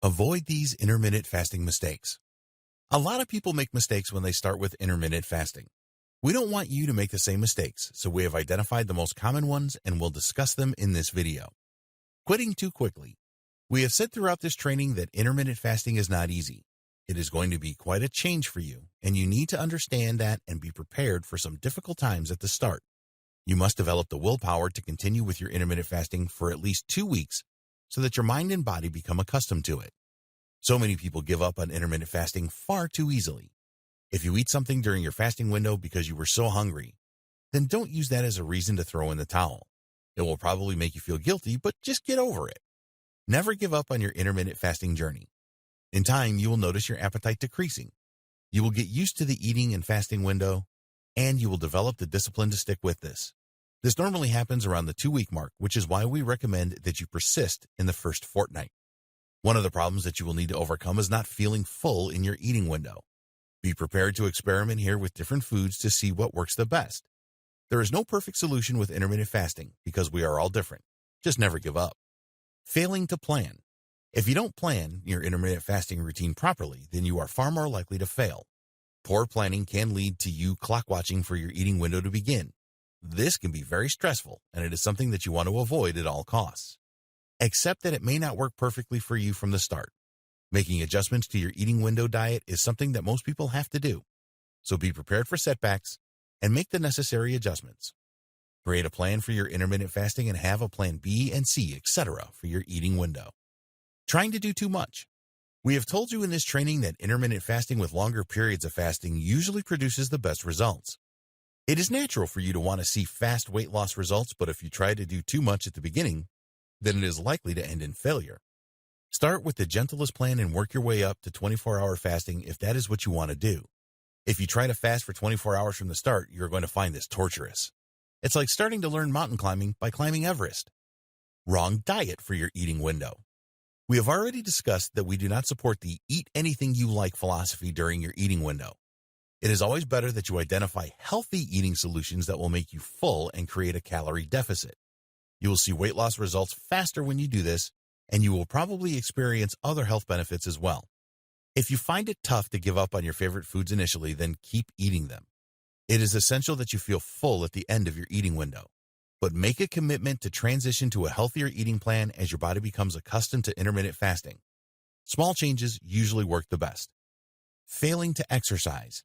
Avoid these intermittent fasting mistakes. A lot of people make mistakes when they start with intermittent fasting. We don't want you to make the same mistakes, so we have identified the most common ones and we'll discuss them in this video. Quitting too quickly. We have said throughout this training that intermittent fasting is not easy. It is going to be quite a change for you, and you need to understand that and be prepared for some difficult times at the start. You must develop the willpower to continue with your intermittent fasting for at least 2 weeks so that your mind and body become accustomed to it. So many people give up on intermittent fasting far too easily. If you eat something during your fasting window because you were so hungry, then don't use that as a reason to throw in the towel. It will probably make you feel guilty, but just get over it. Never give up on your intermittent fasting journey. In time, you will notice your appetite decreasing. You will get used to the eating and fasting window, and you will develop the discipline to stick with this. This normally happens around the 2-week mark, which is why we recommend that you persist in the first fortnight. One of the problems that you will need to overcome is not feeling full in your eating window. Be prepared to experiment here with different foods to see what works the best. There is no perfect solution with intermittent fasting because we are all different. Just never give up. Failing to plan. If you don't plan your intermittent fasting routine properly, then you are far more likely to fail. Poor planning can lead to you clock watching for your eating window to begin. This can be very stressful, and it is something that you want to avoid at all costs. Accept that it may not work perfectly for you from the start. Making adjustments to your eating window diet is something that most people have to do. So be prepared for setbacks and make the necessary adjustments. Create a plan for your intermittent fasting and have a plan B and C, etc. for your eating window. Trying to do too much. We have told you in this training that intermittent fasting with longer periods of fasting usually produces the best results. It is natural for you to want to see fast weight loss results, but if you try to do too much at the beginning, then it is likely to end in failure. Start with the gentlest plan and work your way up to 24-hour fasting if that is what you want to do. If you try to fast for 24 hours from the start, you're going to find this torturous. It's like starting to learn mountain climbing by climbing Everest. Wrong diet for your eating window. We have already discussed that we do not support the eat anything you like philosophy during your eating window. It is always better that you identify healthy eating solutions that will make you full and create a calorie deficit. You will see weight loss results faster when you do this, and you will probably experience other health benefits as well. If you find it tough to give up on your favorite foods initially, then keep eating them. It is essential that you feel full at the end of your eating window, but make a commitment to transition to a healthier eating plan as your body becomes accustomed to intermittent fasting. Small changes usually work the best. Failing to exercise.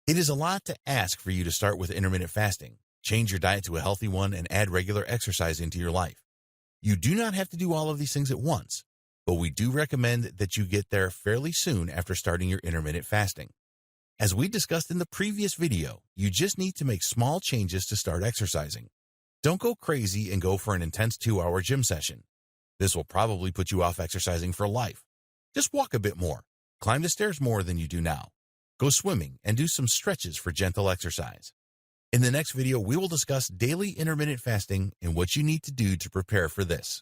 It is a lot to ask for you to start with intermittent fasting, change your diet to a healthy one, and add regular exercise into your life. You do not have to do all of these things at once, but we do recommend that you get there fairly soon after starting your intermittent fasting. As we discussed in the previous video, you just need to make small changes to start exercising. Don't go crazy and go for an intense 2-hour gym session. This will probably put you off exercising for life. Just walk a bit more, climb the stairs more than you do now. Go swimming and do some stretches for gentle exercise. In the next video, we will discuss daily intermittent fasting and what you need to do to prepare for this.